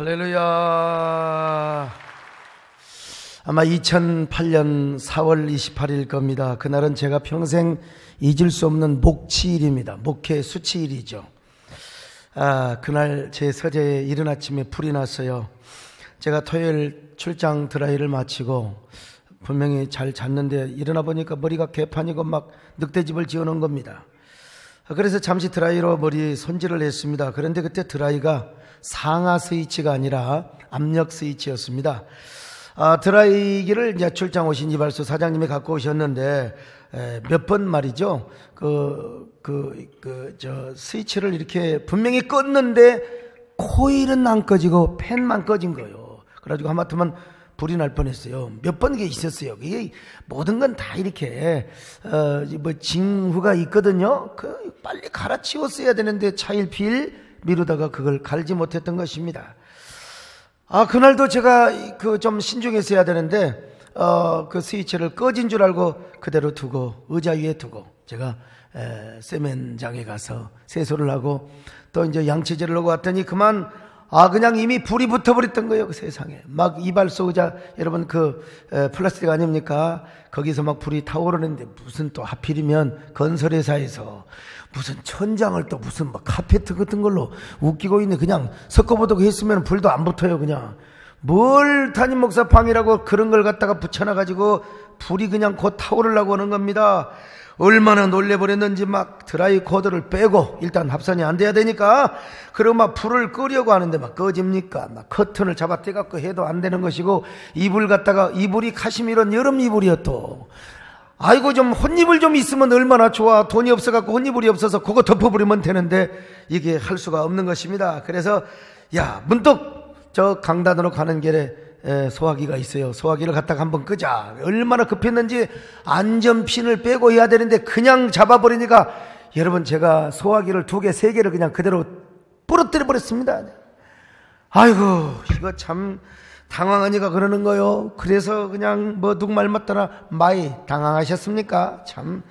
할렐루야. 아마 2008년 4월 28일 겁니다. 그날은 제가 평생 잊을 수 없는 목치일입니다. 목회 수치일이죠. 그날 제 서재에 이른 아침에 불이 났어요. 제가 토요일 출장 드라이를 마치고 분명히 잘 잤는데 일어나 보니까 머리가 개판이고 막 늑대집을 지어놓은 겁니다. 그래서 잠시 드라이로 머리 손질을 했습니다. 그런데 그때 드라이가 상하 스위치가 아니라 압력 스위치였습니다. 드라이기를 이제 출장 오신 이발소 사장님이 갖고 오셨는데 몇 번 말이죠. 스위치를 이렇게 분명히 껐는데 코일은 안 꺼지고 팬만 꺼진 거예요. 그래가지고 하마터면 불이 날 뻔했어요. 몇 번 이게 있었어요. 이게 모든 건 다 이렇게 징후가 있거든요. 빨리 갈아치웠어야 되는데 차일피일 미루다가 그걸 갈지 못했던 것입니다. 그날도 제가 좀 신중했어야 되는데 그 스위치를 꺼진 줄 알고 그대로 두고 의자 위에 두고 제가 세면장에 가서 세수를 하고 또 이제 양치질을 하고 왔더니 그냥 이미 불이 붙어버렸던 거예요. 그 세상에 막 이발소 의자 여러분 플라스틱 아닙니까? 거기서 막 불이 타오르는데 무슨 또 하필이면 건설회사에서 무슨 천장을 또 무슨 막 카페트 같은 걸로 웃기고 있네. 그냥 섞어보도록 했으면 불도 안 붙어요. 그냥 뭘 담임 목사 방이라고 그런 걸 갖다가 붙여놔가지고 불이 그냥 곧 타오르려고 하는 겁니다. 얼마나 놀래버렸는지 막 드라이 코드를 빼고 일단 합선이 안 돼야 되니까 그리고 막 불을 끄려고 하는데 막 꺼집니까? 막 커튼을 잡아 떼갖고 해도 안 되는 것이고 이불 갖다가 이불이 카시미르 여름 이불이요 또. 아이고 좀 혼이불 좀 있으면 얼마나 좋아. 돈이 없어갖고 혼이불이 없어서 그거 덮어버리면 되는데 이게 할 수가 없는 것입니다. 그래서 문득 저 강단으로 가는 길에 소화기가 있어요. 소화기를 갖다가 한번 끄자. 얼마나 급했는지 안전핀을 빼고 해야 되는데 그냥 잡아버리니까 여러분 제가 소화기를 2개, 3개를 그냥 그대로 부러뜨려 버렸습니다. 아이고 이거 참 당황하니까 그러는 거요. 그래서 그냥 누구 말 맞더라 많이 당황하셨습니까? 참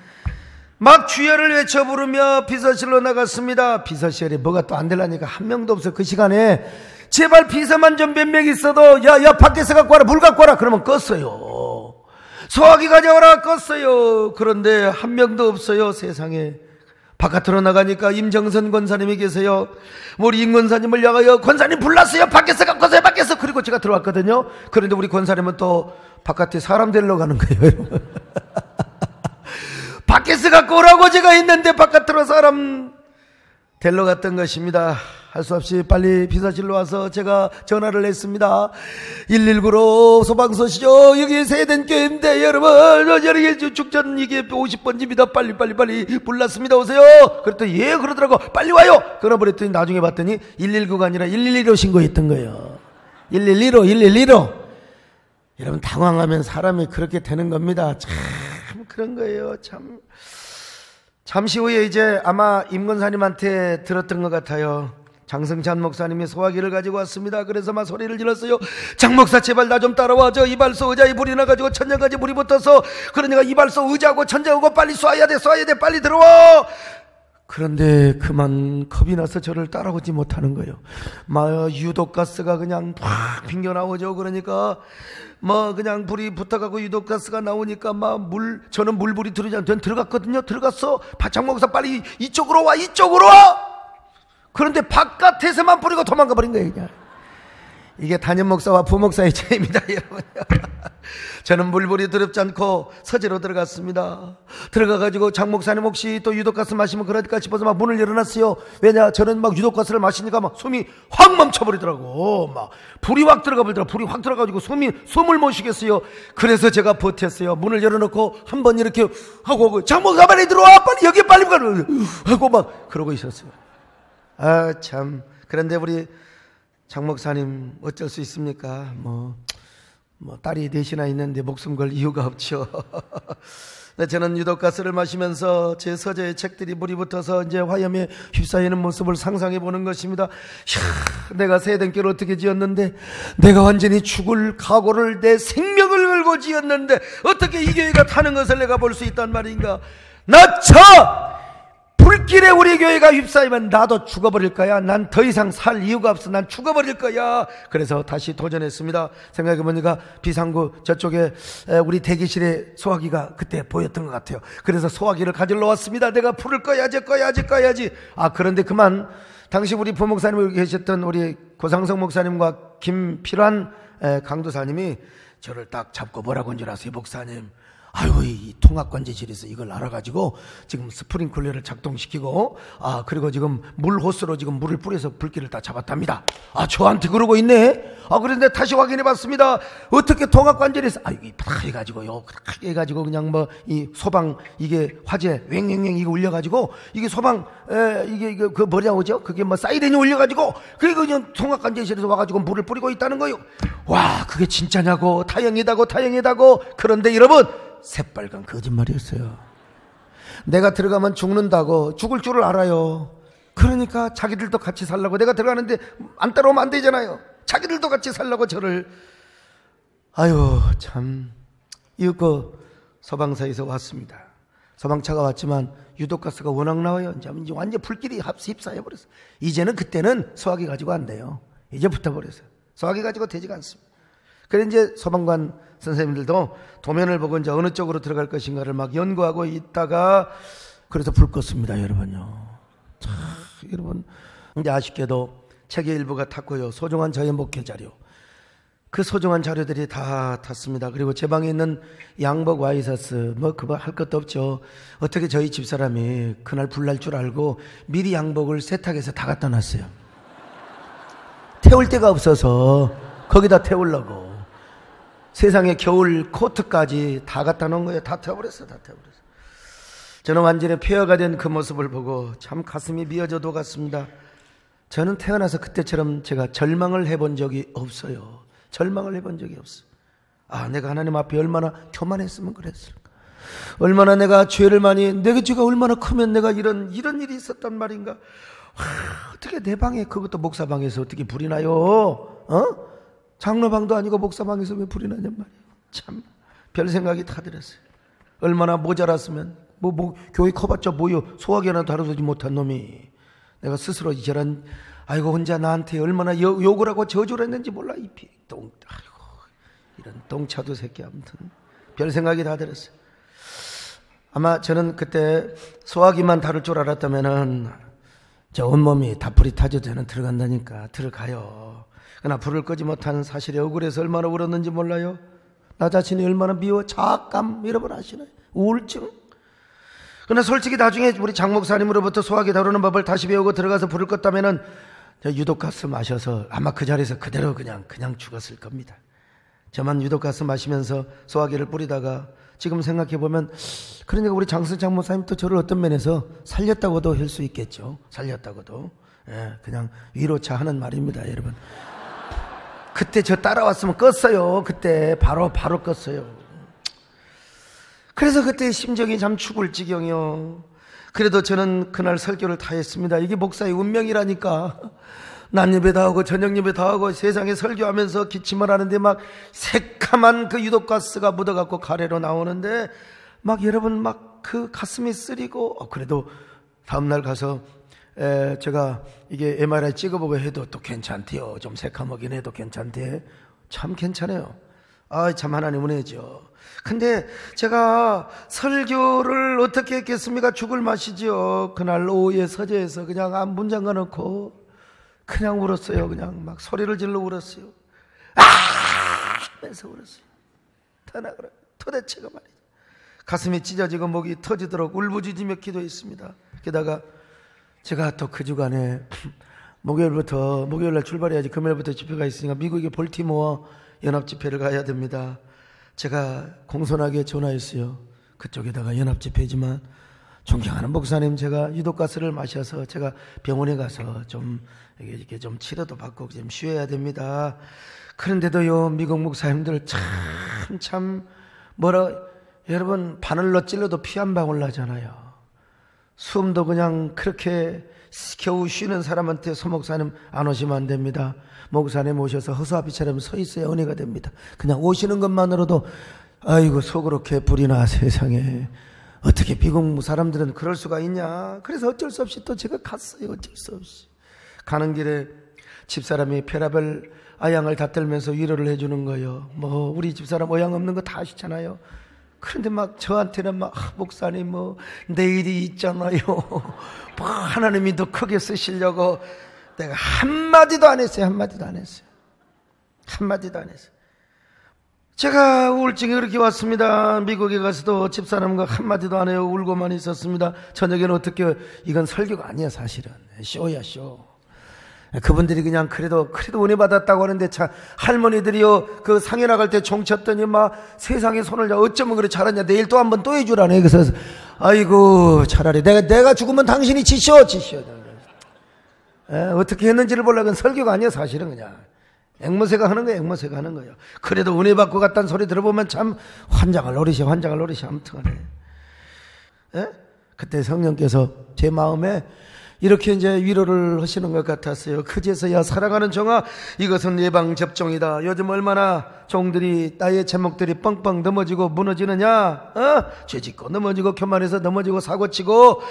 막 주여를 외쳐 부르며 비서실로 나갔습니다. 비서실에 뭐가 또 안 되려니까 한 명도 없어. 그 시간에 제발 비서만 좀 몇 명 있어도 야 밖에서 갖고 와라 물 갖고 와라 그러면 껐어요. 소화기 가져와라 껐어요. 그런데 한 명도 없어요. 세상에. 바깥으로 나가니까 임정선 권사님이 계세요. 우리 임 권사님을 향하여 권사님 불났어요. 밖에서 갖고 와서요. 밖에서. 그리고 제가 들어왔거든요. 그런데 우리 권사님은 또 바깥에 사람 데리러 가는 거예요. 밖에서 갖고 오라고 제가 했는데 바깥으로 사람 데리러 갔던 것입니다. 할 수 없이 빨리 비서실로 와서 제가 전화를 했습니다. 119로 소방서시죠. 여기 세den교회인데 여러분 여기 죽전 이게 50번집니다. 빨리 불났습니다. 오세요. 그랬더니 예 그러더라고. 빨리 와요. 그러버렸더니 나중에 봤더니 119가 아니라 112로 신고했던 거예요. 112로 여러분 당황하면 사람이 그렇게 되는 겁니다. 참 그런 거예요. 참 잠시 후에 이제 아마 임권사님한테 들었던 것 같아요. 장승찬 목사님이 소화기를 가지고 왔습니다. 그래서 막 소리를 질렀어요. 장 목사 제발 나 좀 따라와. 저 이발소 의자에 불이 나가지고 천장까지 불이 붙어서 그러니까 이발소 의자하고 천장하고 빨리 쏴야 돼 빨리 들어와. 그런데 그만 겁이 나서 저를 따라오지 못하는 거예요. 막 유독가스가 그냥 팍 빙겨 나오죠. 그러니까 그냥 불이 붙어가고 유독가스가 나오니까 저는 물불이 들어오지 않는 들어갔거든요. 들어갔어. 장 목사 빨리 이쪽으로 와. 그런데 바깥에서만 뿌리고 도망가 버린 거예요. 그냥. 이게 담임 목사와 부목사의 차이입니다, 여러분. 저는 물불이 두렵지 않고 서재로 들어갔습니다. 들어가가지고 장 목사님 혹시 또 유독가스 마시면 그럴까 싶어서 막 문을 열어놨어요. 왜냐, 저는 막 유독가스를 마시니까 막 숨이 확 멈춰버리더라고. 막 불이 확 들어가 버리더라고. 불이 확 들어가지고 숨을 못 쉬겠어요. 그래서 제가 버텼어요. 문을 열어놓고 한번 이렇게 하고 장 목사 빨리 들어와, 빨리 여기 빨리 가 하고 막 그러고 있었어요. 참. 그런데 우리 장 목사님 어쩔 수 있습니까? 딸이 넷이나 있는데 목숨 걸 이유가 없죠. 저는 유독가스를 마시면서 제 서재에 책들이 물이 붙어서 이제 화염에 휩싸이는 모습을 상상해 보는 것입니다. 내가 세den교를 어떻게 지었는데, 내가 완전히 죽을 각오를 내 생명을 걸고 지었는데 어떻게 이 교회가 타는 것을 내가 볼 수 있단 말인가. 불 불길에 우리 교회가 휩싸이면 나도 죽어버릴 거야. 난 더 이상 살 이유가 없어. 난 죽어버릴 거야. 그래서 다시 도전했습니다. 생각해보니까 비상구 저쪽에 우리 대기실에 소화기가 그때 보였던 것 같아요. 그래서 소화기를 가지러 왔습니다. 내가 불을 꺼야지. 그런데 그만 당시 우리 부목사님 계셨던 우리 고상성 목사님과 김필환 강도사님이 저를 딱 잡고 뭐라고 한 줄 아세요? 목사님, 이 통합관제실에서 이걸 알아가지고 지금 스프링클러를 작동시키고 그리고 지금 물 호스로 지금 물을 뿌려서 불길을 다 잡았답니다. 저한테 그러고 있네. 그런데 다시 확인해봤습니다. 어떻게 통합관제실에서 이게 다 해가지고요, 크게 해가지고 그냥 뭐 이 소방 이게 화재 왱왱왱 이거 울려가지고 이게 소방 이게 그 뭐냐고죠? 그게 뭐 사이렌이 울려가지고 그게 그냥 통합관제실에서 와가지고 물을 뿌리고 있다는 거요. 와, 그게 진짜냐고. 다행이다고. 그런데 여러분, 새빨간 거짓말이었어요. 내가 들어가면 죽는다고. 죽을 줄을 알아요. 그러니까 자기들도 같이 살라고. 내가 들어가는데 안 따라오면 안 되잖아요. 자기들도 같이 살라고 저를. 참. 이거 소방서에서 왔습니다. 소방차가 왔지만 유독가스가 워낙 나와요. 이제 완전 불길이 휩싸여버렸어요. 이제는 그때는 소화기 가지고 안 돼요. 이제 붙어버렸어요. 소화기 가지고 되지가 않습니다. 그래서 이제 소방관 선생님들도 도면을 보고 이제 어느 쪽으로 들어갈 것인가를 막 연구하고 있다가 그래서 불 껐습니다, 여러분요. 여러분, 이제 아쉽게도 책의 일부가 탔고요. 소중한 저의 목회 자료, 그 소중한 자료들이 다 탔습니다. 그리고 제 방에 있는 양복 와이셔츠 그거 할 것도 없죠. 어떻게 저희 집사람이 그날 불날 줄 알고 미리 양복을 세탁해서 다 갖다 놨어요. 태울 데가 없어서 거기다 태우려고. 세상에 겨울 코트까지 다 갖다 놓은 거예요. 다 태워버렸어. 저는 완전히 폐허가 된 그 모습을 보고 참 가슴이 미어져 녹았습니다. 저는 태어나서 그때처럼 제가 절망을 해본 적이 없어요. 내가 하나님 앞에 얼마나 교만했으면 그랬을까. 얼마나 내가 죄를 내가 죄가 얼마나 크면 내가 이런 일이 있었단 말인가. 어떻게 내 방에, 그것도 목사방에서 어떻게 불이 나요? 장로방도 아니고 목사방에서 왜 불이 나냔 말이에요. 참 별 생각이 다 들었어요. 얼마나 모자랐으면 교회 커봤자 뭐요, 소화기 하나 다루지 못한 놈이 내가 스스로 저런 혼자 나한테 얼마나 욕을 하고 저주를 했는지 몰라. 이런 똥차도 새끼. 아무튼 별 생각이 다 들었어요. 아마 저는 그때 소화기만 다룰 줄 알았다면은 저 온몸이 다 불이 타져 저는 들어간다니까. 들어가요. 그러나 불을 끄지 못하는 사실에 억울해서 얼마나 울었는지 몰라요. 나 자신이 얼마나 미워. 자악감 여러분 아시나요? 우울증. 그러나 솔직히 나중에 우리 장 목사님으로부터 소화기 다루는 법을 다시 배우고 들어가서 불을 껐다면은 저 유독가스 마셔서 아마 그 자리에서 그대로 그냥 죽었을 겁니다. 저만 유독가스 마시면서 소화기를 뿌리다가 지금 생각해보면, 그러니까 우리 장승장 목사님 또 저를 어떤 면에서 살렸다고도 할 수 있겠죠. 살렸다고도. 그냥 위로차 하는 말입니다, 여러분. 그때 저 따라왔으면 껐어요. 그때 바로 껐어요. 그래서 그때 심정이 참 죽을 지경이요. 그래도 저는 그날 설교를 다 했습니다. 이게 목사의 운명이라니까. 낮 예배 다 하고 저녁 예배 다 하고 세상에 설교하면서 기침을 하는데 막 새카만 그 유독가스가 묻어갖고 가래로 나오는데 여러분 그 가슴이 쓰리고, 그래도 다음날 가서 제가 이게 MRI 찍어보고 해도 또 괜찮대요. 좀 새카먹긴 해도 괜찮대. 참 괜찮아요. 참 하나님 은혜죠. 근데 제가 설교를 어떻게 했겠습니까? 죽을 맛이죠. 그날 오후에 서재에서 그냥 문 잠가놓고 그냥 울었어요. 그냥 소리를 질러 울었어요. 하면서 울었어요. 터나그라. 도대체가 말이죠. 가슴이 찢어지고 목이 터지도록 울부짖으며 기도했습니다. 게다가 제가 또 그 주간에 목요일날 출발해야지. 금요일부터 집회가 있으니까 미국의 볼티모어 연합집회를 가야 됩니다. 제가 공손하게 전화했어요. 그쪽에다가 연합집회지만 존경하는 목사님, 제가 유독가스를 마셔서 제가 병원에 가서 좀 이렇게 좀 치료도 받고 좀 쉬어야 됩니다. 그런데도요, 미국 목사님들 참 여러분 바늘로 찔러도 피 한 방울 나잖아요. 숨도 그냥 그렇게 겨우 쉬는 사람한테 소목사님 안 오시면 안 됩니다. 목사님 오셔서 허수아비처럼 서 있어야 은혜가 됩니다. 그냥 오시는 것만으로도 속으로 개뿔이나 세상에 어떻게 비공무 사람들은 그럴 수가 있냐. 그래서 어쩔 수 없이 또 제가 갔어요. 어쩔 수 없이. 가는 길에 집사람이 별의별 아양을 다 떨면서 위로를 해주는 거예요. 뭐 우리 집사람 어양 없는 거 다 아시잖아요. 그런데 막 저한테는 막 목사님 뭐 내일이 있잖아요. 뭐 하나님이 더 크게 쓰시려고. 내가 한마디도 안 했어요. 한마디도 안 했어요. 한마디도 안 했어요. 제가 우울증이 그렇게 왔습니다. 미국에 가서도 집사람과 한마디도 안 해요. 울고만 있었습니다. 저녁에는 어떻게, 이건 설교가 아니야 사실은. 쇼야 쇼. 그분들이 그냥 그래도 은혜 받았다고 하는데, 참 할머니들이요 그 상해 나갈 때 종 쳤더니 막 세상에 손을 어쩌면 그래 잘하냐, 내일 또 한 번 또 해주라네. 그래서 아이고 차라리 내가 죽으면 당신이 지셔. 어떻게 했는지를 보려고. 설교가 아니야 사실은. 그냥 앵무새가 하는 거예요. 앵무새가 하는 거예요. 그래도 은혜 받고 갔다는 소리 들어보면 참 환장을 노리셔. 아무튼 간에. 그때 성령께서 제 마음에 이렇게 이제 위로를 하시는 것 같았어요. 그제서야 사랑하는 종아, 이것은 예방접종이다. 요즘 얼마나 종들이, 나의 제목들이 뻥뻥 넘어지고 무너지느냐. 죄짓고 넘어지고 교만해서 넘어지고 사고치고.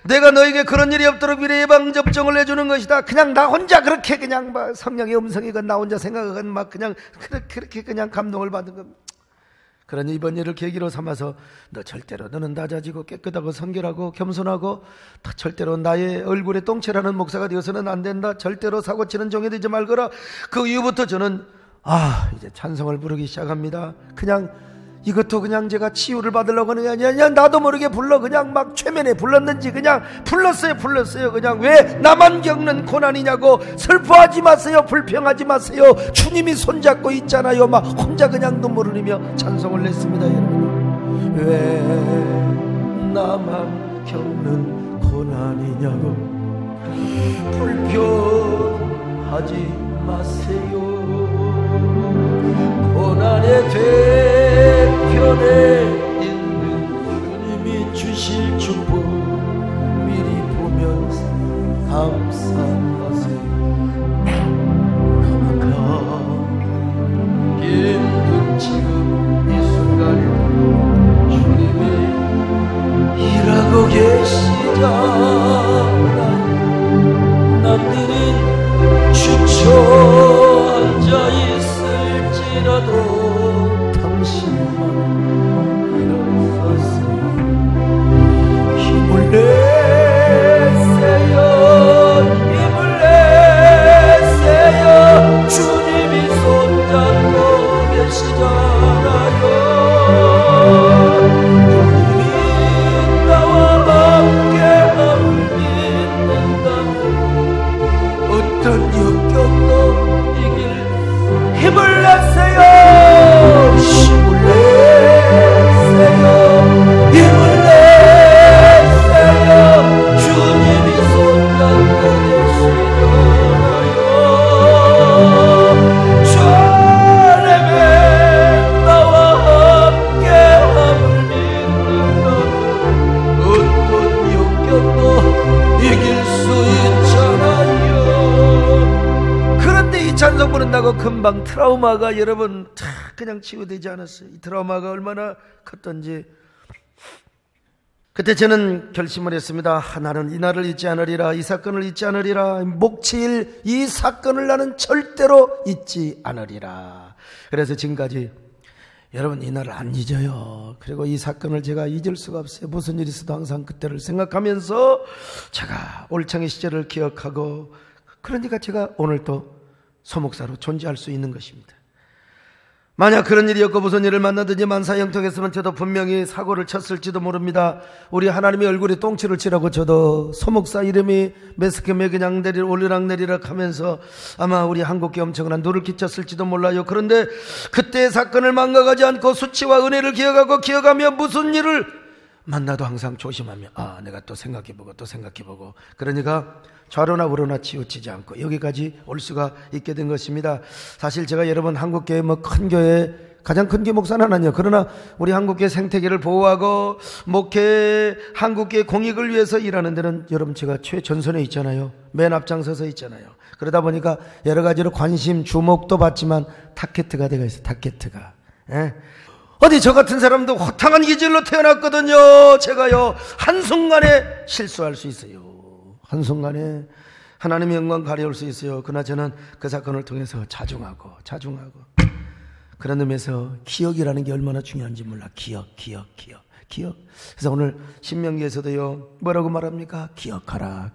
내가 너에게 그런 일이 없도록 미래 예방접종을 해주는 것이다. 그냥 나 혼자 그렇게 그냥 막 성령의 음성이건 나 혼자 생각하건 막 그냥 그렇게 그냥 감동을 받은 겁니다. 그러니 이번 일을 계기로 삼아서 너는 낮아지고 깨끗하고 성결하고 겸손하고 절대로 나의 얼굴에 똥칠하는 목사가 되어서는 안 된다. 절대로 사고치는 종이 되지 말거라. 그 이후부터 저는 이제 찬송을 부르기 시작합니다. 그냥 이것도 그냥 제가 치유를 받으려고 하는 게 아니야. 나도 모르게 그냥 막 최면에 불렀는지 그냥 불렀어요. 그냥 왜 나만 겪는 고난이냐고. 슬퍼하지 마세요. 불평하지 마세요. 주님이 손잡고 있잖아요. 막 혼자 그냥 눈물을 흘리며 찬송을 냈습니다. 여러분, 왜 나만 겪는 고난이냐고 불평하지 마세요. 고난의 뒤편에 있는 주님이 주실 축복 미리 보면서 감사하세요. 힘든 지금 이 순간에 주님이 일하고 계시잖아요. 남들은 주저 앉아 있을지라도 당신만 일어서세요. 힘을 내세요. 주님이 손잡고 계시잖아요. 주님이 나와 함께함을 믿는다면 어떤 역경도 이길 힘을 내세요. 힘을 내세요. 힘을 내세요. 주님이 손잡고 계시잖아요. 주님의 나와 함께함을 믿는다면 어떤 역경도 이길 수 있잖아요. 그런데 이 찬송 부른다고 금방 트라우마가 여러분 그냥 치유되지 않았어요. 이 트라우마가 얼마나 컸던지. 그때 저는 결심을 했습니다. 나는 이 날을 잊지 않으리라. 이 사건을 잊지 않으리라. 목치일 이 사건을 나는 절대로 잊지 않으리라. 그래서 지금까지 여러분 이 날을 안 잊어요. 그리고 이 사건을 제가 잊을 수가 없어요. 무슨 일이 있어도 항상 그때를 생각하면서 제가 올챙이 시절을 기억하고, 그러니까 제가 오늘 또 소목사로 존재할 수 있는 것입니다. 만약 그런 일이 없고 무슨 일을 만나든지 만사형통했으면 저도 분명히 사고를 쳤을지도 모릅니다. 우리 하나님의 얼굴에 똥칠을 치라고 저도 소목사 이름이 매스컴에 그냥 올리락내리락 하면서 아마 우리 한국에 엄청난 누를 끼쳤을지도 몰라요. 그런데 그때의 사건을 망각하지 않고 수치와 은혜를 기억하며 무슨 일을 만나도 항상 조심하며 내가 또 생각해보고 그러니까 좌로나 우로나 치우치지 않고 여기까지 올 수가 있게 된 것입니다. 사실 제가 여러분 한국교회 큰 교회 가장 큰 교회 목사는 아니에요. 그러나 우리 한국교회 생태계를 보호하고 목회 한국교회 공익을 위해서 일하는 데는 여러분 제가 최전선에 있잖아요. 맨 앞장서서 있잖아요. 그러다 보니까 여러 가지로 관심 주목도 받지만 타켓트가 되어 있어요. 타켓트가. 어디 저 같은 사람도 허탕한 기질로 태어났거든요. 제가요 한순간에 실수할 수 있어요. 한순간에 하나님의 영광 가려울 수 있어요. 그러나 저는 그 사건을 통해서 자중하고 그런 의미에서 기억이라는 게 얼마나 중요한지 몰라. 기억. 그래서 오늘 신명기에서도요 뭐라고 말합니까? 기억하라.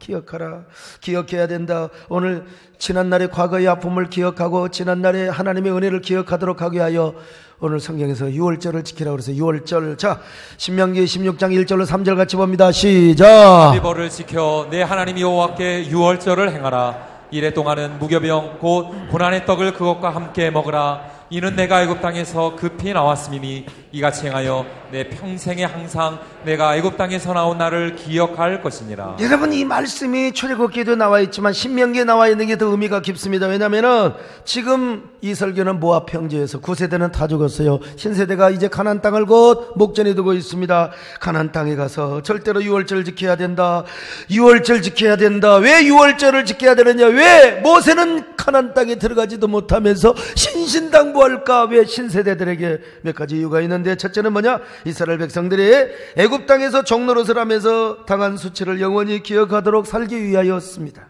기억해야 된다. 오늘 지난날의 과거의 아픔을 기억하고 지난날의 하나님의 은혜를 기억하도록 하기 위하여 오늘 성경에서 유월절을 지키라고 그래서 유월절. 자, 신명기 16장 1절로 3절 같이 봅니다. 시작. 일벌을 지켜 내 하나님 여호와께 유월절을 행하라. 이래 동안은 무교병 곧 고난의 떡을 그것과 함께 먹으라. 이는 내가 애굽 땅에서 급히 나왔음이니 이같이 행하여 내 평생에 항상 내가 애굽 땅에서 나온 나를 기억할 것이니라. 여러분, 이 말씀이 출애굽기에도 나와 있지만 신명기에 나와 있는 게 더 의미가 깊습니다. 왜냐하면 지금 이 설교는 모압 평지에서 9세대는 다 죽었어요. 신세대가 이제 가나안 땅을 곧 목전에 두고 있습니다. 가나안 땅에 가서 절대로 유월절을 지켜야 된다. 유월절 지켜야 된다. 왜 유월절을 지켜야 되느냐? 왜 모세는 가나안 땅에 들어가지도 못하면서 신신당부할까? 왜 신세대들에게 몇 가지 이유가 있는데, 첫째는 뭐냐? 이스라엘 백성들이 애굽 땅에서 종노릇을 하면서 당한 수치를 영원히 기억하도록 살기 위하였습니다.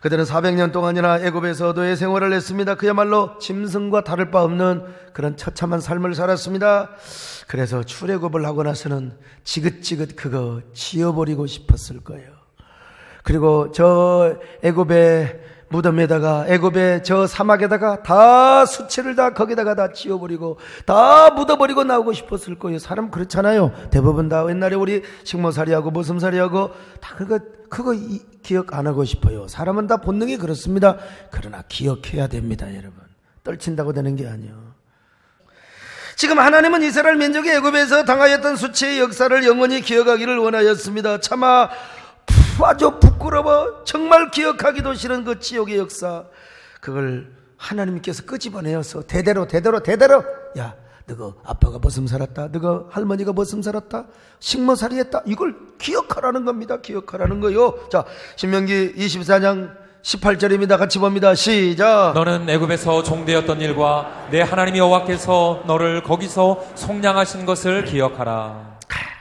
그들은 400년 동안이나 애굽에서 노예 생활을 했습니다. 그야말로 짐승과 다를 바 없는 그런 처참한 삶을 살았습니다. 그래서 출애굽을 하고 나서는 지긋지긋 그거 지워버리고 싶었을 거예요. 그리고 저 애굽의 무덤에다가, 애굽의 저 사막에다가 다 수치를 다 거기다가 다 지워버리고 다 묻어버리고 나오고 싶었을 거예요. 사람 그렇잖아요. 대부분 다 옛날에 우리 식모살이하고 모슴살이하고 다 그거 기억 안 하고 싶어요. 사람은 다 본능이 그렇습니다. 그러나 기억해야 됩니다, 여러분. 떨친다고 되는 게 아니에요. 지금 하나님은 이스라엘 민족이 애굽에서 당하였던 수치의 역사를 영원히 기억하기를 원하였습니다. 차마 아주 부끄러워 정말 기억하기도 싫은 그 지옥의 역사, 그걸 하나님께서 끄집어내어서 대대로 야, 너가 아빠가 머슴 살았다, 너가 할머니가 머슴 살았다, 식모살이 했다, 이걸 기억하라는 겁니다. 기억하라는 거요. 자, 신명기 24장 18절입니다. 같이 봅니다. 시작. 너는 애굽에서 종되었던 일과 내 하나님 여호와께서 너를 거기서 속량하신 것을 기억하라.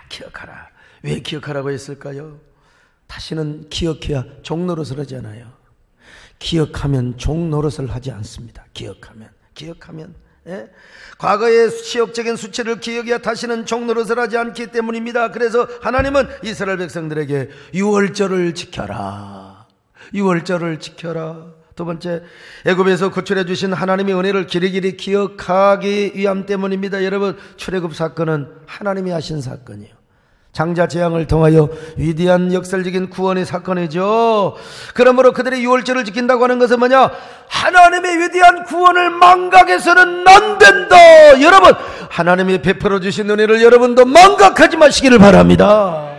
기억하라. 왜 기억하라고 했을까요? 다시는 기억해야 종노릇을 하지 않아요. 기억하면 종노릇을 하지 않습니다. 기억하면 과거의 치욕적인 수치를 기억해야 다시는 종노릇을 하지 않기 때문입니다. 그래서 하나님은 이스라엘 백성들에게 유월절을 지켜라. 두 번째, 애굽에서 구출해 주신 하나님의 은혜를 길이길이 기억하기 위함 때문입니다. 여러분, 출애굽 사건은 하나님이 하신 사건이에요. 장자 재앙을 통하여 위대한 역설적인 구원의 사건이죠. 그러므로 그들이 유월절을 지킨다고 하는 것은 뭐냐? 하나님의 위대한 구원을 망각해서는 안 된다. 여러분, 하나님이 베풀어 주신 은혜를 여러분도 망각하지 마시기를 바랍니다.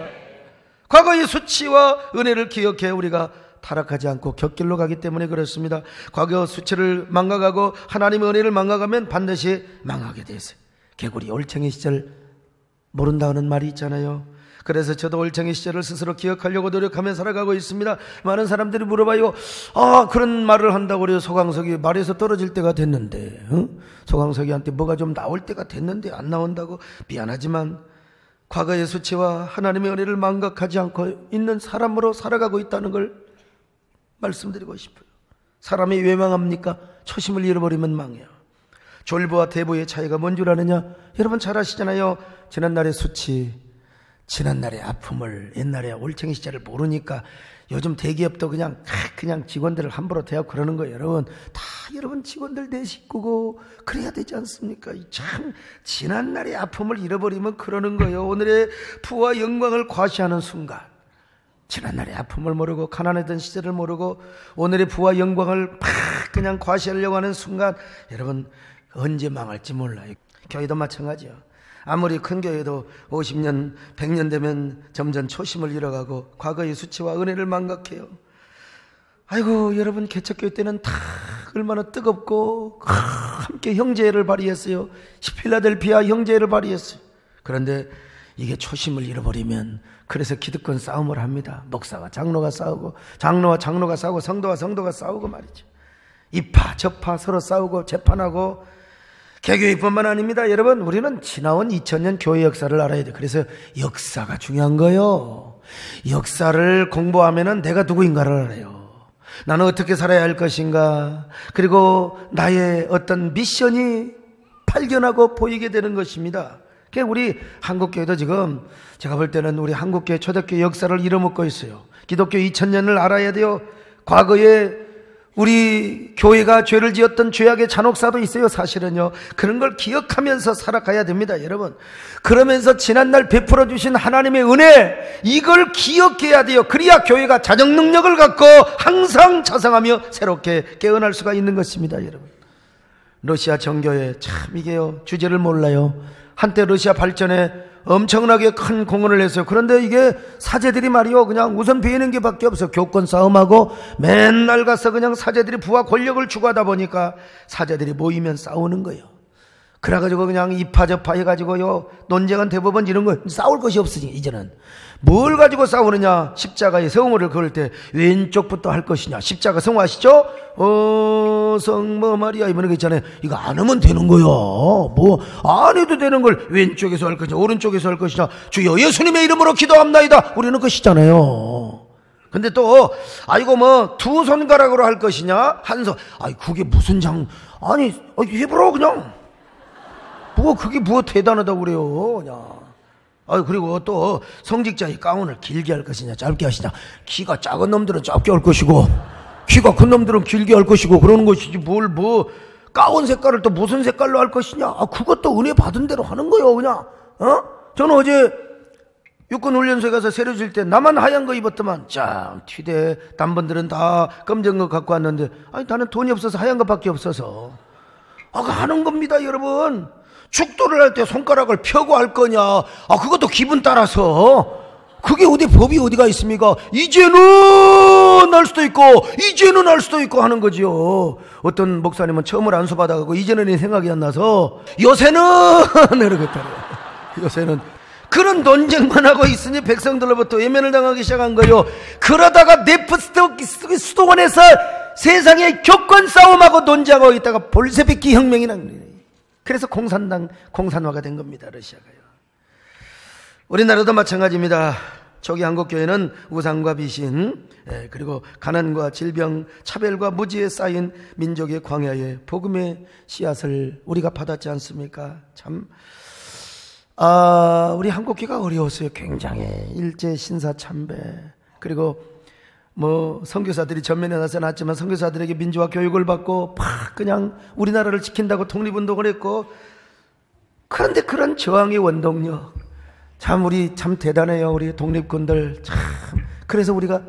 과거의 수치와 은혜를 기억해 우리가 타락하지 않고 곁길로 가기 때문에 그렇습니다. 과거 수치를 망각하고 하나님의 은혜를 망각하면 반드시 망하게 돼 있어요. 개구리 올챙이 시절 모른다는 말이 있잖아요. 그래서 저도 올챙이 시절을 스스로 기억하려고 노력하며 살아가고 있습니다. 많은 사람들이 물어봐요. 그런 말을 한다고 그래요. 소강석이 말에서 떨어질 때가 됐는데, 소강석이한테 뭐가 좀 나올 때가 됐는데 안 나온다고. 미안하지만 과거의 수치와 하나님의 은혜를 망각하지 않고 있는 사람으로 살아가고 있다는 걸 말씀드리고 싶어요. 사람이 왜 망합니까? 초심을 잃어버리면 망해요. 졸부와 대부의 차이가 뭔 줄 아느냐? 여러분 잘 아시잖아요. 지난날의 수치, 지난날의 아픔을, 옛날에 올챙이 시절을 모르니까 요즘 대기업도 그냥 직원들을 함부로 대하고 그러는 거예요. 여러분, 다 여러분 직원들 내 식구고 그래야 되지 않습니까? 참 지난날의 아픔을 잃어버리면 그러는 거예요. 오늘의 부와 영광을 과시하는 순간, 지난날의 아픔을 모르고 가난했던 시절을 모르고 오늘의 부와 영광을 그냥 과시하려고 하는 순간, 여러분 언제 망할지 몰라요. 교회도 마찬가지요. 아무리 큰 교회도 50년, 100년 되면 점점 초심을 잃어가고 과거의 수치와 은혜를 망각해요. 아이고, 여러분 개척교회 때는 다 얼마나 뜨겁고 함께 형제를 발휘했어요. 필라델피아 형제를 발휘했어요. 그런데 이게 초심을 잃어버리면, 그래서 기득권 싸움을 합니다. 목사와 장로가 싸우고, 장로와 장로가 싸우고, 성도와 성도가 싸우고 말이죠. 이파 저파 서로 싸우고 재판하고, 개교회뿐만 아닙니다. 여러분, 우리는 지나온 2000년 교회 역사를 알아야 돼. 그래서 역사가 중요한 거예요. 역사를 공부하면은 내가 누구인가를 알아요. 나는 어떻게 살아야 할 것인가, 그리고 나의 어떤 미션이 발견하고 보이게 되는 것입니다. 우리 한국교회도 지금 제가 볼 때는 우리 한국교회 초대교회 역사를 잃어먹고 있어요. 기독교 2000년을 알아야 돼요. 과거에 우리 교회가 죄를 지었던 죄악의 잔혹사도 있어요. 사실은요. 그런 걸 기억하면서 살아가야 됩니다, 여러분. 그러면서 지난날 베풀어 주신 하나님의 은혜, 이걸 기억해야 돼요. 그래야 교회가 자정 능력을 갖고 항상 자상하며 새롭게 깨어날 수가 있는 것입니다, 여러분. 러시아 정교회 참 이게요, 주제를 몰라요. 한때 러시아 발전에 엄청나게 큰 공헌을 했어요. 그런데 이게 사제들이 말이요, 그냥 우선 베이는 게 밖에 없어요. 교권 싸움하고 맨날 가서 그냥 사제들이 부와 권력을 추구하다 보니까 사제들이 모이면 싸우는 거예요. 그래가지고 그냥 이파저파 해가지고요, 논쟁은 대법원 이런 거 싸울 것이 없으니 이제는 뭘 가지고 싸우느냐. 십자가의 성호를 그을 때 왼쪽부터 할 것이냐. 십자가 성호 아시죠? 성모 마리아 이런 거 있잖아요. 이거 안 하면 되는 거요. 뭐 안 해도 되는 걸 왼쪽에서 할 것이냐 오른쪽에서 할 것이냐. 주여 예수님의 이름으로 기도합나이다, 우리는 것이잖아요. 근데 또 아이고 뭐 두 손가락으로 할 것이냐, 한 손. 아이 그게 무슨 아니 해보라 그냥. 뭐 그게 뭐 대단하다고 그래요 그냥. 그리고 또 성직자의 가운을 길게 할 것이냐 짧게 하시냐. 키가 작은 놈들은 짧게 할 것이고 키가 큰 놈들은 길게 할 것이고 그러는 것이지, 뭘 가운 색깔을 또 무슨 색깔로 할 것이냐. 그것도 은혜 받은 대로 하는 거예요 그냥. 저는 어제 육군훈련소에 가서 세례 줄 때 나만 하얀 거 입었더만 참 튀대. 단번들은 다 검정 거 갖고 왔는데, 아니 나는 돈이 없어서 하얀 것밖에 없어서. 하는 겁니다 여러분. 축도를 할 때 손가락을 펴고 할 거냐, 그것도 기분 따라서. 그게 어디 법이 어디가 있습니까? 이제는 할 수도 있고 이제는 할 수도 있고 하는 거지요. 어떤 목사님은 처음을 안수받아가고 이제는 생각이 안 나서 요새는 이러겠다고요. 요새는 그런 논쟁만 하고 있으니 백성들로부터 외면을 당하기 시작한 거예요. 그러다가 네프스트 수도원에서 세상에 교권 싸움하고 논쟁하고 있다가 볼셰비키 혁명이 난 거예요. 그래서 공산화가 된 겁니다, 러시아가요. 우리나라도 마찬가지입니다. 초기 한국교회는 우상과 미신, 그리고 가난과 질병, 차별과 무지에 쌓인 민족의 광야의 복음의 씨앗을 우리가 받았지 않습니까? 참, 우리 한국교회가 어려웠어요. 굉장히 일제 신사 참배, 그리고 선교사들이 전면에 나서놨지만 선교사들에게 민주화 교육을 받고 그냥 우리나라를 지킨다고 독립운동을 했고, 그런데 그런 저항의 원동력, 참 우리 참 대단해요. 우리 독립군들 참. 그래서 우리가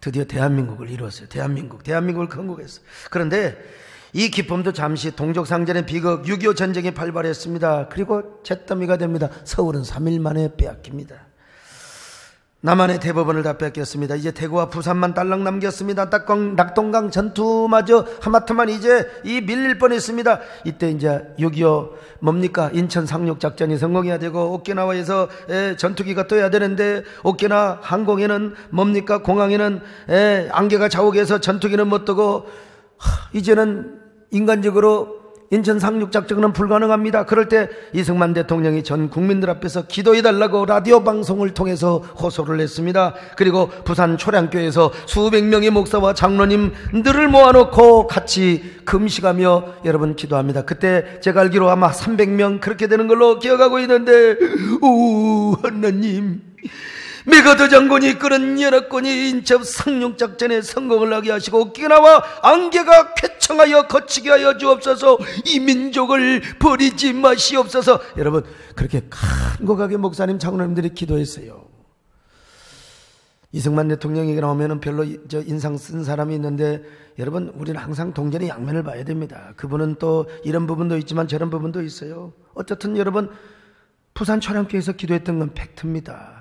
드디어 대한민국을 이루었어요. 대한민국을 건국했어요. 그런데 이 기쁨도 잠시 동족상전의 비극 6.25 전쟁이 발발했습니다. 그리고 잿더미가 됩니다. 서울은 3일 만에 빼앗깁니다. 남한의 대법원을 다 뺏겼습니다. 이제 대구와 부산만 딸랑 남겼습니다. 낙동강 전투마저 하마터면 이제 밀릴 뻔했습니다. 이때 이제 6.25 뭡니까? 인천 상륙작전이 성공해야 되고 오키나와에서 전투기가 떠야 되는데 오키나와 항공에는 뭡니까? 공항에는 안개가 자욱해서 전투기는 못 뜨고 이제는 인간적으로 인천 상륙작전은 불가능합니다. 그럴 때 이승만 대통령이 전 국민들 앞에서 기도해달라고 라디오 방송을 통해서 호소를 했습니다. 그리고 부산 초량교에서 수백 명의 목사와 장로님들을 모아놓고 같이 금식하며 여러분 기도합니다. 그때 제가 알기로 아마 300명 그렇게 되는 걸로 기억하고 있는데, 오 하나님, 메가더 장군이 이끄는 연합군이 인접 상륙작전에 성공을 하게 하시고 오키나와 안개가 쾌청하여 거치게 하여 주옵소서. 이 민족을 버리지 마시옵소서. 여러분 그렇게 간곡하게 목사님 장로님들이 기도했어요. 이승만 대통령에게 나오면 별로 인상 쓴 사람이 있는데, 여러분 우리는 항상 동전의 양면을 봐야 됩니다. 그분은 또 이런 부분도 있지만 저런 부분도 있어요. 어쨌든 여러분 부산 초량교에서 기도했던 건 팩트입니다.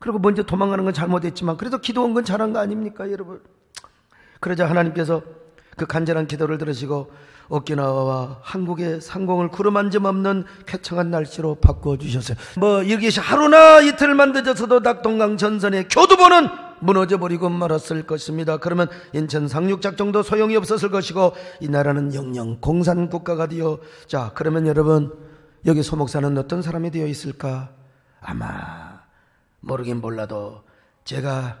그리고 먼저 도망가는 건 잘못했지만 그래도 기도한 건 잘한 거 아닙니까 여러분? 그러자 하나님께서 그 간절한 기도를 들으시고 오키나와와 한국의 상공을 구름 한 점 없는 쾌청한 날씨로 바꿔주셨어요. 이렇게 하루나 이틀만 늦어서도 낙동강 전선의 교두보는 무너져버리고 말았을 것입니다. 그러면 인천 상륙작전도 소용이 없었을 것이고 이 나라는 영영 공산국가가 되어, 자 그러면 여러분 여기 소목사는 어떤 사람이 되어 있을까? 아마 모르긴 몰라도 제가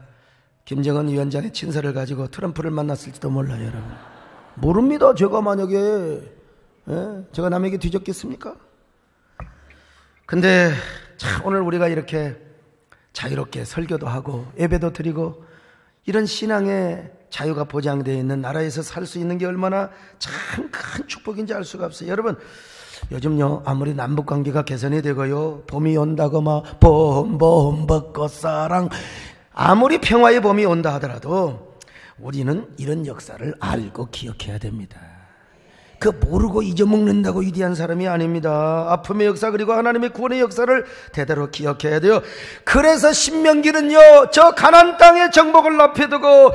김정은 위원장의 친서를 가지고 트럼프를 만났을지도 몰라요. 여러분 모릅니다. 제가 만약에 제가 남에게 뒤졌겠습니까? 근데 참 오늘 우리가 이렇게 자유롭게 설교도 하고 예배도 드리고 이런 신앙의 자유가 보장되어 있는 나라에서 살 수 있는 게 얼마나 참 큰 축복인지 알 수가 없어요. 여러분 요즘요 아무리 남북관계가 개선이 되고요 봄이 온다고 막 봄 벚꽃사랑 아무리 평화의 봄이 온다 하더라도 우리는 이런 역사를 알고 기억해야 됩니다. 그 모르고 잊어먹는다고 위대한 사람이 아닙니다. 아픔의 역사 그리고 하나님의 구원의 역사를 대대로 기억해야 돼요. 그래서 신명기는요 저 가나안 땅의 정복을 앞에 두고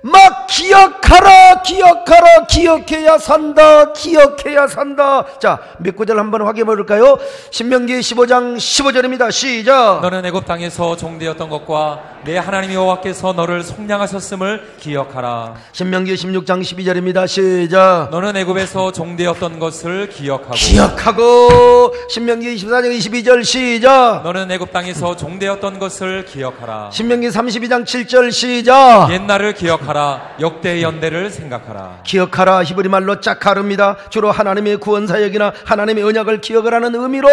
막 기억하라 기억하라 기억해야 산다 기억해야 산다. 자 몇 구절 한번 확인해 볼까요? 신명기 15장 15절입니다. 시작. 너는 애굽 땅에서 종되었던 것과 내 하나님 여호와께서 너를 속량하셨음을 기억하라. 신명기 16장 12절입니다. 시작. 너는 애굽에서 종되었던 것을 기억하고 신명기 24장 22절 시작. 너는 애굽 땅에서 종되었던 것을 기억하라. 신명기 32장 7절 시작. 옛날을 기억하라. 역대의 연대를 생각하라. 기억하라 히브리 말로 짝하르입니다. 주로 하나님의 구원 사역이나 하나님의 언약을 기억을 하는 의미로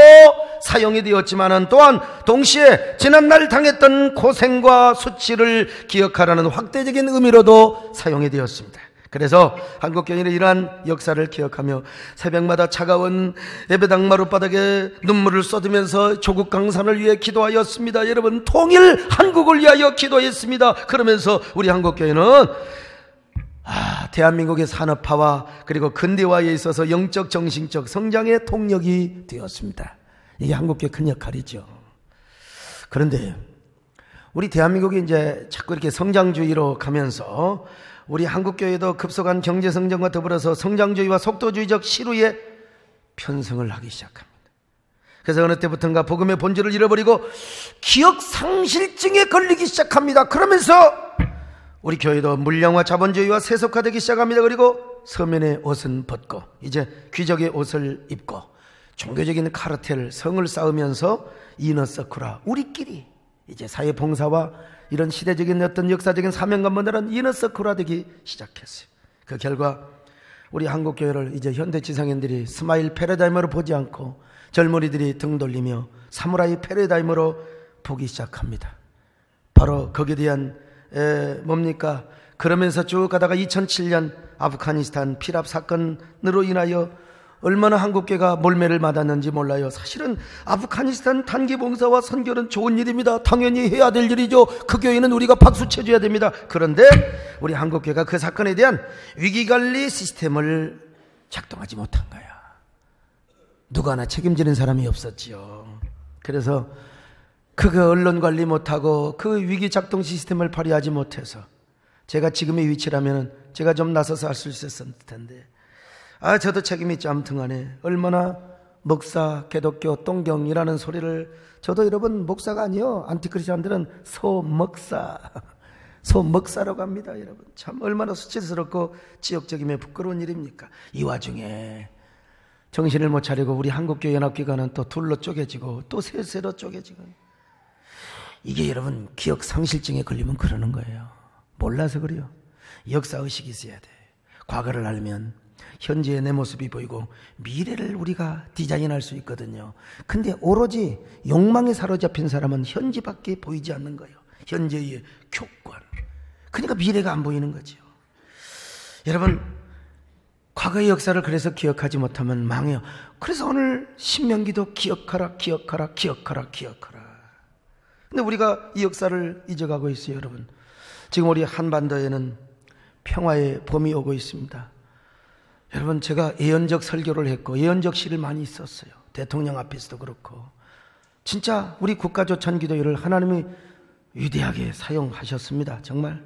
사용이 되었지만 또한 동시에 지난날 당했던 고생과 수치를 기억하라는 확대적인 의미로도 사용이 되었습니다. 그래서 한국교회는 이러한 역사를 기억하며 새벽마다 차가운 예배당 마룻바닥에 눈물을 쏟으면서 조국 강산을 위해 기도하였습니다. 여러분 통일 한국을 위하여 기도했습니다. 그러면서 우리 한국교회는 대한민국의 산업화와 그리고 근대화에 있어서 영적 정신적 성장의 동력이 되었습니다. 이게 한국교회 큰 역할이죠. 그런데 우리 대한민국이 이제 자꾸 이렇게 성장주의로 가면서 우리 한국교회도 급속한 경제성장과 더불어서 성장주의와 속도주의적 시루에 편승을 하기 시작합니다. 그래서 어느 때부턴가 복음의 본질을 잃어버리고 기억상실증에 걸리기 시작합니다. 그러면서 우리 교회도 물량화 자본주의와 세속화되기 시작합니다. 그리고 서면의 옷은 벗고 이제 귀족의 옷을 입고 종교적인 카르텔, 성을 쌓으면서 이너서쿠라 우리끼리 이제 사회봉사와 이런 시대적인 어떤 역사적인 사명감보다는 이너서쿠라 되기 시작했어요. 그 결과 우리 한국교회를 이제 현대지상인들이 스마일 패러다임으로 보지 않고 젊은이들이 등 돌리며 사무라이 패러다임으로 보기 시작합니다. 바로 거기에 대한 뭡니까? 그러면서 쭉 가다가 2007년 아프가니스탄 피랍 사건으로 인하여 얼마나 한국교회가 몰매를 맞았는지 몰라요. 사실은 아프가니스탄 단기봉사와 선교는 좋은 일입니다. 당연히 해야 될 일이죠. 그 교회는 우리가 박수 쳐줘야 됩니다. 그런데 우리 한국교회가 그 사건에 대한 위기관리 시스템을 작동하지 못한 거야. 누가 하나 책임지는 사람이 없었지요. 그래서 그 언론 관리 못하고 그 위기 작동 시스템을 발휘하지 못해서 제가 지금의 위치라면 제가 좀 나서서 할 수 있었을 텐데 저도 책임이 있죠. 아무튼 간에 얼마나 목사, 기독교, 똥경이라는 소리를 저도 여러분 목사가 아니요 안티크리스찬들은 소먹사라고 합니다. 여러분 참 얼마나 수치스럽고 지역적이며 부끄러운 일입니까? 이 와중에 정신을 못 차리고 우리 한국교회 연합기관은 또 둘로 쪼개지고 또 셋으로 쪼개지고 이게 여러분 기억 상실증에 걸리면 그러는 거예요. 몰라서 그래요. 역사의식이 있어야 돼. 과거를 알면 현재의 내 모습이 보이고 미래를 우리가 디자인할 수 있거든요. 근데 오로지 욕망에 사로잡힌 사람은 현재밖에 보이지 않는 거예요. 현재의 교권. 그러니까 미래가 안 보이는 거죠. 여러분 과거의 역사를 그래서 기억하지 못하면 망해요. 그래서 오늘 신명기도 기억하라. 근데 우리가 이 역사를 잊어가고 있어요. 여러분 지금 우리 한반도에는 평화의 봄이 오고 있습니다. 여러분 제가 예언적 설교를 했고 예언적 시를 많이 썼어요. 대통령 앞에서도 그렇고 진짜 우리 국가조찬기도회를 하나님이 위대하게 사용하셨습니다. 정말.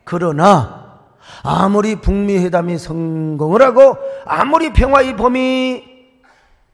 그러나 아무리 북미 회담이 성공을 하고 아무리 평화의 봄이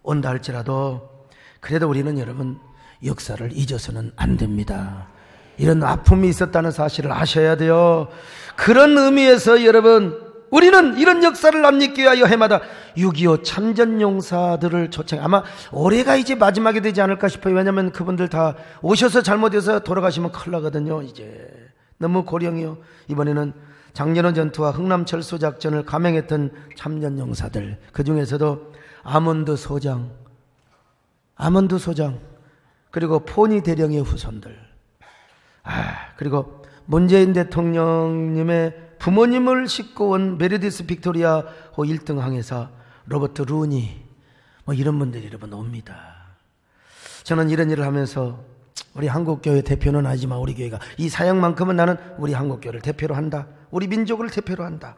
온다 할지라도 그래도 우리는 여러분 역사를 잊어서는 안 됩니다. 이런 아픔이 있었다는 사실을 아셔야 돼요. 그런 의미에서 여러분, 우리는 이런 역사를 남기기 위하여 해마다 6.25 참전용사들을 초청해. 아마 올해가 이제 마지막이 되지 않을까 싶어요. 왜냐하면 그분들 다 오셔서 잘못해서 돌아가시면 큰일 나거든요. 이제 너무 고령이요. 이번에는 장년호 전투와 흥남철수 작전을 감행했던 참전용사들, 그 중에서도 아몬드 소장, 그리고 포니 대령의 후손들, 그리고 문재인 대통령님의 부모님을 싣고 온 메르디스 빅토리아 호 1등 항해사 로버트 루니, 뭐 이런 분들이 여러분 옵니다. 저는 이런 일을 하면서 우리 한국교회 대표는 아니지만 우리 교회가 이 사역만큼은 나는 우리 한국교회를 대표로 한다. 우리 민족을 대표로 한다.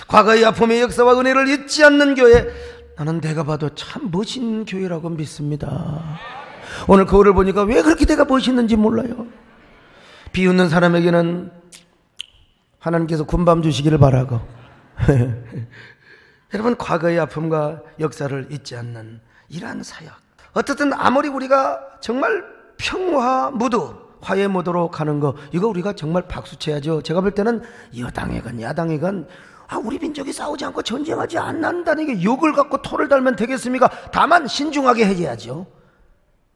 과거의 아픔의 역사와 은혜를 잊지 않는 교회, 나는 내가 봐도 참 멋있는 교회라고 믿습니다. 오늘 거울을 보니까 왜 그렇게 내가 멋있는지 몰라요. 비웃는 사람에게는 하나님께서 군밤 주시기를 바라고 여러분, 과거의 아픔과 역사를 잊지 않는 이러한 사역, 어떻든 아무리 우리가 정말 평화 무드, 화해 무드로 가는 거, 이거 우리가 정말 박수 쳐야죠. 제가 볼 때는 여당이건 야당이건 우리 민족이 싸우지 않고 전쟁하지 않는다는 게 욕을 갖고 토를 달면 되겠습니까? 다만 신중하게 해야죠.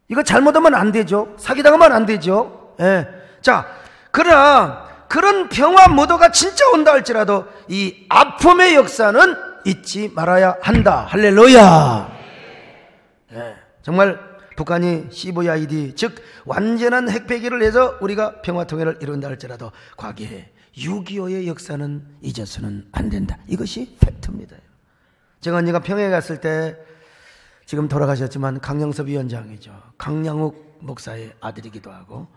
이거 잘못하면 안 되죠. 사기당하면 안 되죠. 예. 자, 그러나 그런 평화 무드가 진짜 온다 할지라도 이 아픔의 역사는 잊지 말아야 한다. 할렐루야. 예. 정말 북한이 CVID, 즉 완전한 핵폐기를 해서 우리가 평화통일을 이룬다 할지라도 과거에 6.25의 역사는 잊어서는 안 된다. 이것이 팩트입니다. 제가 언니가 평양에 갔을 때, 지금 돌아가셨지만 강영섭 위원장이죠. 강양욱 목사의 아들이기도 하고,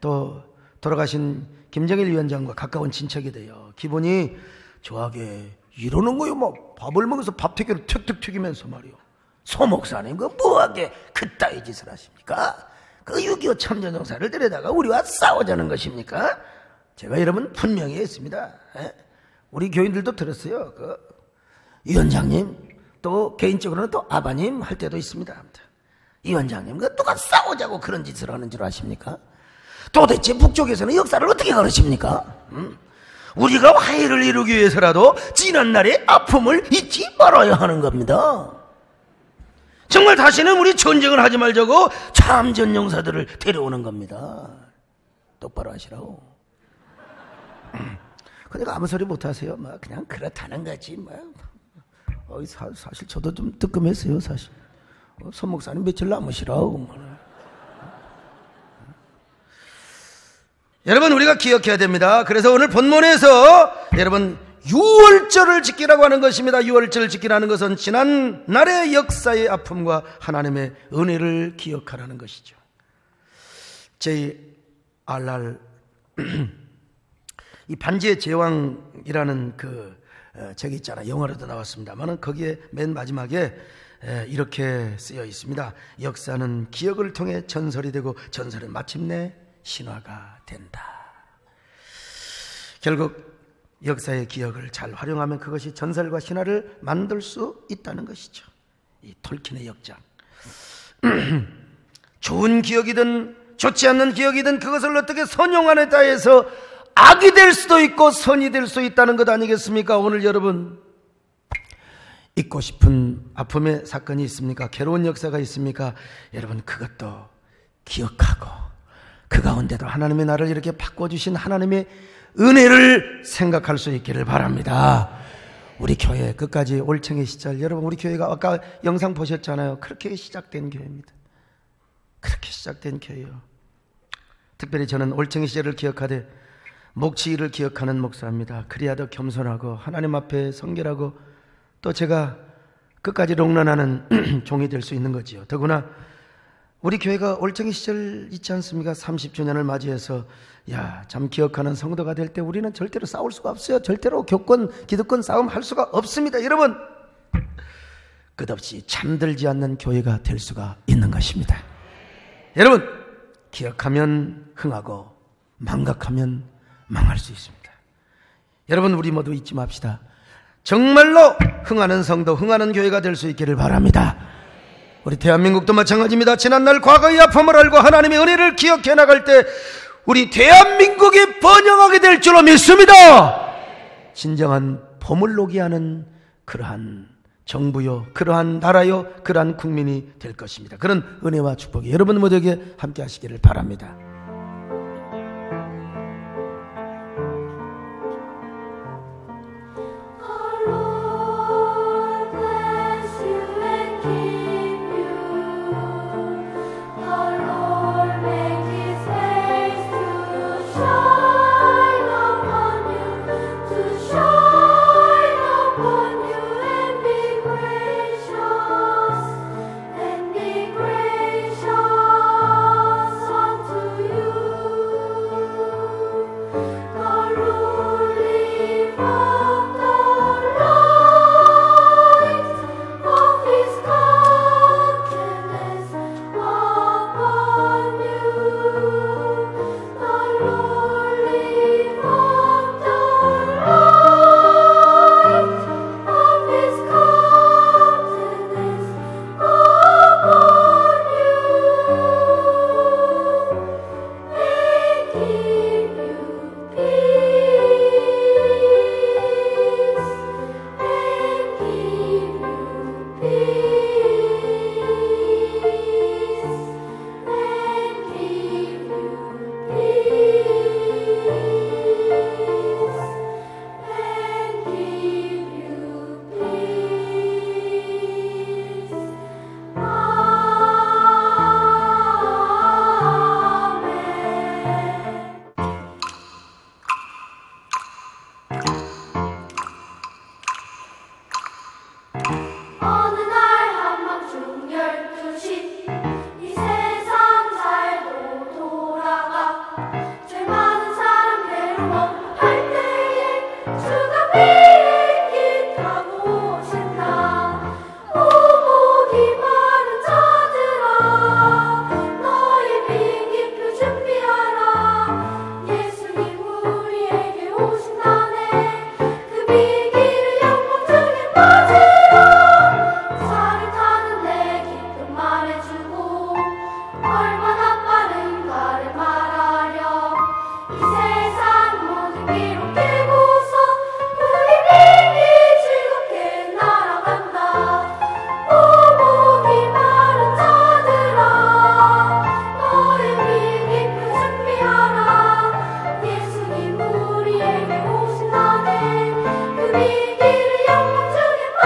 또 돌아가신 김정일 위원장과 가까운 친척이 돼요. 기분이 좋아하게 이러는 거요. 뭐 밥을 먹어서 밥튀기를 툭툭 튀기면서 말이요. 소 목사님, 그 뭐하게 그따위 짓을 하십니까? 그 6.25 참전용사를 데려다가 우리와 싸우자는 것입니까? 제가 여러분 분명히 했습니다. 우리 교인들도 들었어요. 그 위원장님, 또 개인적으로는 또 아바님 할 때도 있습니다. 위원장님, 그 누가 싸우자고 그런 짓을 하는 줄 아십니까? 도대체 북쪽에서는 역사를 어떻게 가르칩니까? 우리가 화해를 이루기 위해서라도 지난 날의 아픔을 잊지 말아야 하는 겁니다. 정말 다시는 우리 전쟁을 하지 말자고 참전용사들을 데려오는 겁니다. 똑바로 하시라고. 그러니까 아무 소리 못 하세요. 막 그냥 그렇다는 거지. 사실 저도 좀 뜨끔했어요. 사실 선 목사님 며칠 남으시라고. 여러분, 우리가 기억해야 됩니다. 그래서 오늘 본문에서 여러분 6월절을 지키라고 하는 것입니다. 6월절을 지키라는 것은 지난 날의 역사의 아픔과 하나님의 은혜를 기억하라는 것이죠. J.R.R. 이 반지의 제왕이라는 그 책이 있잖아요. 영어로도 나왔습니다만 거기에 맨 마지막에 이렇게 쓰여 있습니다. 역사는 기억을 통해 전설이 되고 전설은 마침내 신화가 된다. 결국 역사의 기억을 잘 활용하면 그것이 전설과 신화를 만들 수 있다는 것이죠. 이 톨킨의 역장. 좋은 기억이든 좋지 않는 기억이든 그것을 어떻게 선용하느냐에 해서 악이 될 수도 있고 선이 될 수 있다는 것 아니겠습니까? 오늘 여러분, 잊고 싶은 아픔의 사건이 있습니까? 괴로운 역사가 있습니까? 여러분, 그것도 기억하고 그 가운데도 하나님의 나를 이렇게 바꿔주신 하나님의 은혜를 생각할 수 있기를 바랍니다. 우리 교회 끝까지 올챙이 시절, 여러분 우리 교회가 아까 영상 보셨잖아요. 그렇게 시작된 교회입니다. 그렇게 시작된 교회요. 특별히 저는 올챙이 시절을 기억하되 목치일을 기억하는 목사입니다. 그래야 더 겸손하고 하나님 앞에 성결하고 또 제가 끝까지 롱런하는 종이 될 수 있는 거지요. 더구나 우리 교회가 올챙이 시절 있지 않습니까? 30주년을 맞이해서 참 기억하는 성도가 될 때 우리는 절대로 싸울 수가 없어요. 절대로 교권, 기득권 싸움 할 수가 없습니다. 여러분, 끝없이 잠들지 않는 교회가 될 수가 있는 것입니다. 여러분, 기억하면 흥하고 망각하면 망할 수 있습니다. 여러분, 우리 모두 잊지 맙시다. 정말로 흥하는 성도, 흥하는 교회가 될 수 있기를 바랍니다. 우리 대한민국도 마찬가지입니다. 지난날 과거의 아픔을 알고 하나님의 은혜를 기억해 나갈 때 우리 대한민국이 번영하게 될 줄로 믿습니다. 진정한 봄을 녹이 하는 그러한 정부요, 그러한 나라요, 그러한 국민이 될 것입니다. 그런 은혜와 축복이 여러분 모두에게 함께 하시기를 바랍니다.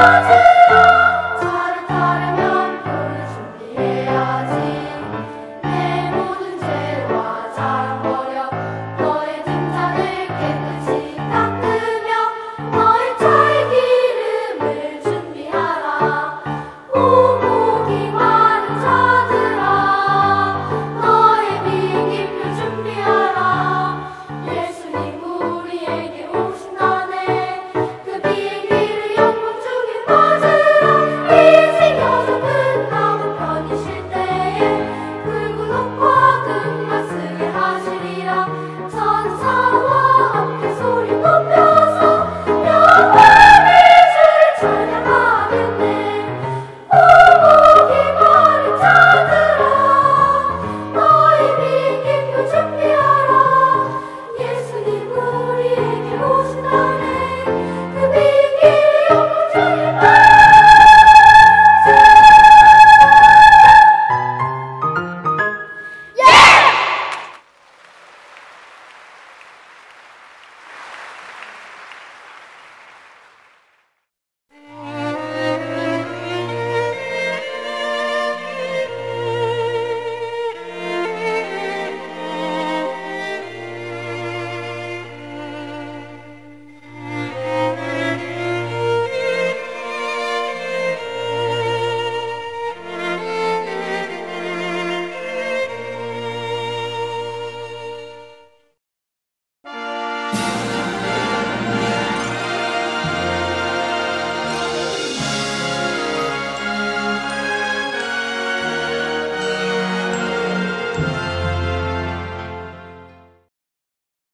Amen.